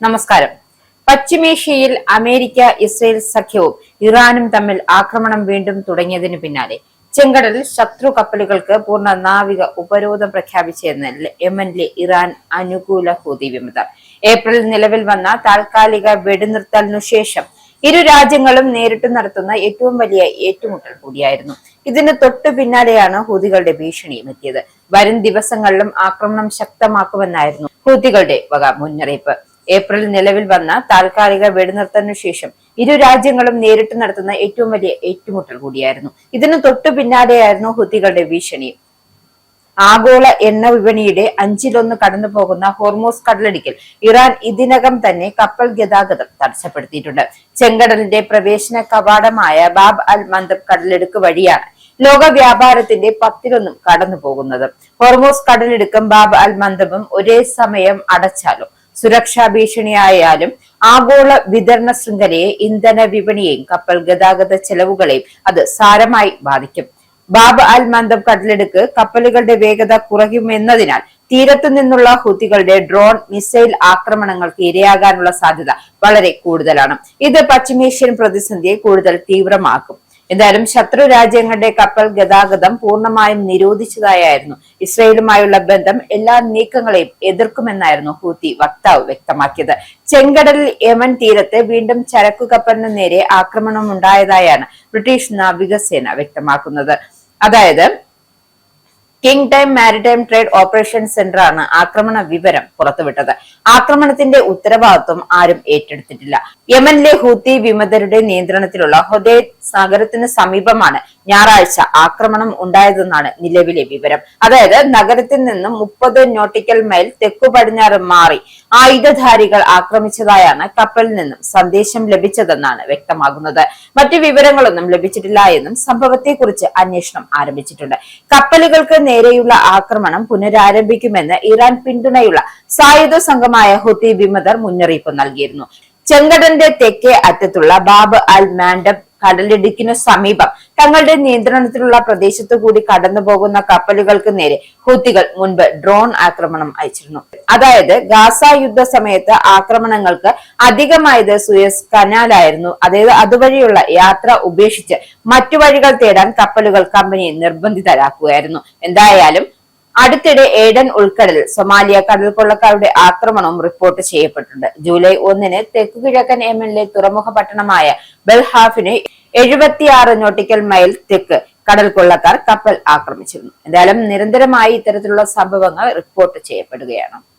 നമസ്കാരം. പശ്ചിമേഷ്യയിൽ America Israel സഖ്യവും ഇറാനും തമ്മിൽ ആക്രമണം വീണ്ടും തുടങ്ങിയതിനു പിന്നാലെ ചെങ്കടലിൽ ശത്രു കപ്പലുകൾക്ക് പൂർണ്ണ നാവിക ഉപരോധം പ്രഖ്യാപിച്ചെന്ന് യമനിലെ ഇറാൻ അനുകൂല ഹൂതി വിമതർ. ഏപ്രിലിൽ നിലവിൽ വന്ന താൽക്കാലിക വെടിനിർത്തലിനു ശേഷം ഇരു രാജ്യങ്ങളും നേരിട്ട് നടത്തുന്ന ഏറ്റവും വലിയ ഏറ്റുമുട്ടൽ കൂടിയായിരുന്നു. ഇതിന് തൊട്ടു പിന്നാലെയാണ് ഹൂതികളുടെ ഭീഷണിയും എത്തിയത്. വരും ദിവസങ്ങളിലും ആക്രമണം ശക്തമാക്കുമെന്നായിരുന്നു ഹൂതികളുടെ വക മുന്നറിയിപ്പ്. ഏപ്രിലിൽ നിലവിൽ വന്ന താൽക്കാലിക വെടിനിർത്തലിനു ശേഷം ഇരു രാജ്യങ്ങളും നേരിട്ട് നടത്തുന്ന ഏറ്റവും വലിയ ഏറ്റുമുട്ടൽ കൂടിയായിരുന്നു. ഇതിനു തൊട്ടു പിന്നാലെയായിരുന്നു ഹൂതികളുടെ ഭീഷണി. ആഗോള എണ്ണ വിപണിയുടെ 1/5 കടന്നു പോകുന്ന ഹോർമൂസ് കടലിടുക്കിൽ ഇറാൻ ഇതിനകം തന്നെ കപ്പൽ ഗതാഗതം തടസ്സപ്പെടുത്തിയിട്ടുണ്ട്. ചെങ്കടലിന്റെ പ്രവേശന കവാടമായ ബാബ് അൽ മന്ദബ് കടലിടുക്ക് വഴിയാണ് ലോക വ്യാപാരത്തിന്റെ 10-1 കടന്നു പോകുന്നത്. ഹോർമൂസ് കടലിടുക്കും ബാബ് അൽ മന്ദബും ഒരേ സമയം അടച്ചാലും സുരക്ഷാ ഭീഷണിയായാലും ആഗോള വിതരണ ശൃംഖലയെ, ഇന്ധന വിപണിയെയും കപ്പൽ ഗതാഗത ചെലവുകളെയും അത് സാരമായി ബാധിക്കും. ബാബ് അൽ മന്ദബ് കടലിടുക്ക് കപ്പലുകളുടെ വേഗത കുറയുമെന്നതിനാൽ തീരത്തു നിന്നുള്ള ഹൂതികളുടെ ഡ്രോൺ, മിസൈൽ ആക്രമണങ്ങൾക്ക് ഇരയാകാനുള്ള സാധ്യത വളരെ കൂടുതലാണ്. ഇത് പശ്ചിമേഷ്യൻ പ്രതിസന്ധിയെ കൂടുതൽ തീവ്രമാക്കും. എന്തായാലും ശത്രു രാജ്യങ്ങളുടെ കപ്പൽ ഗതാഗതം പൂർണ്ണമായും നിരോധിച്ചതായിരുന്നു ഇസ്രയേലുമായുള്ള ബന്ധം എല്ലാ നീക്കങ്ങളെയും എതിർക്കുമെന്നായിരുന്നു ഹൂതി വക്താവ് വ്യക്തമാക്കിയത്. ചെങ്കടലിൽ യമൻ തീരത്ത് വീണ്ടും ചരക്കു കപ്പലിനു നേരെ ആക്രമണം ഉണ്ടായതായാണ് ബ്രിട്ടീഷ് നാവികസേന വ്യക്തമാക്കുന്നത്. അതായത് king time maritime trade operation centre ആണ് ആക്രമണ വിവരം പുറത്തുവിട്ടത്. ആക്രമണത്തിന്റെ ഉത്തരവാദിത്വം ആരും ഏറ്റെടുത്തിട്ടില്ല. യമനിലെ ഹൂതി വിമതരുടെ നിയന്ത്രണത്തിലുള്ള ഹൊദൈദ് നഗരത്തിന് സമീപമാണ് ഞായറാഴ്ച ആക്രമണം ഉണ്ടായതെന്നാണ് നിലവിലെ വിവരം. അതായത് നഗരത്തിൽ നിന്നും 30 നോട്ടിക്കൽ മൈൽ തെക്കു പടിഞ്ഞാറ് മാറി ആയുധധാരികൾ ആക്രമിച്ചതായാണ് കപ്പലിൽ നിന്നും സന്ദേശം ലഭിച്ചതെന്നാണ് വ്യക്തമാകുന്നത്. മറ്റു വിവരങ്ങളൊന്നും ലഭിച്ചിട്ടില്ല എന്നും സംഭവത്തെക്കുറിച്ച് അന്വേഷണം ആരംഭിച്ചിട്ടുണ്ട്. കപ്പലുകൾക്ക് നേരെയുള്ള ആക്രമണം പുനരാരംഭിക്കുമെന്ന് ഇറാൻ പിന്തുണയുള്ള സായുധ സംഘമായ ഹൂതി വിമതർ മുന്നറിയിപ്പ് നൽകിയിരുന്നു. ചെങ്കടലിന്റെ തെക്കേ അറ്റത്തുള്ള ബാബ് അൽ മാൻഡബ് കടലിടുക്കിനു സമീപം തങ്ങളുടെ നിയന്ത്രണത്തിലുള്ള പ്രദേശത്തു കൂടി കടന്നുപോകുന്ന കപ്പലുകൾക്ക് നേരെ ഹൂതികൾ മുൻപ് ഡ്രോൺ ആക്രമണം അയച്ചിരുന്നു. അതായത് ഗാസ യുദ്ധ സമയത്ത് ആക്രമണങ്ങൾക്ക് അധികമായത് സൂയസ് കനാലായിരുന്നു. അതായത് അതുവഴിയുള്ള യാത്ര ഉപേക്ഷിച്ച് മറ്റു വഴികൾ തേടാൻ കപ്പലുകൾ കമ്പനിയെ നിർബന്ധിതരാക്കുകയായിരുന്നു. എന്തായാലും അടുത്തിടെ ഏഡൻ ഉൾക്കടലിൽ സൊമാലിയ കടൽ കൊള്ളക്കാരുടെ ആക്രമണവും റിപ്പോർട്ട് ചെയ്യപ്പെട്ടിട്ടുണ്ട്. ജൂലൈ 1-ന് തെക്കുകിഴക്കൻ യമനിലെ തുറമുഖ പട്ടണമായ ബെൽഹാഫിന് 76 നോട്ടിക്കൽ മൈൽ തെക്ക് കടൽ കൊള്ളക്കാർ കപ്പൽ ആക്രമിച്ചിരുന്നു. എന്തായാലും നിരന്തരമായി ഇത്തരത്തിലുള്ള സംഭവങ്ങൾ റിപ്പോർട്ട് ചെയ്യപ്പെടുകയാണ്.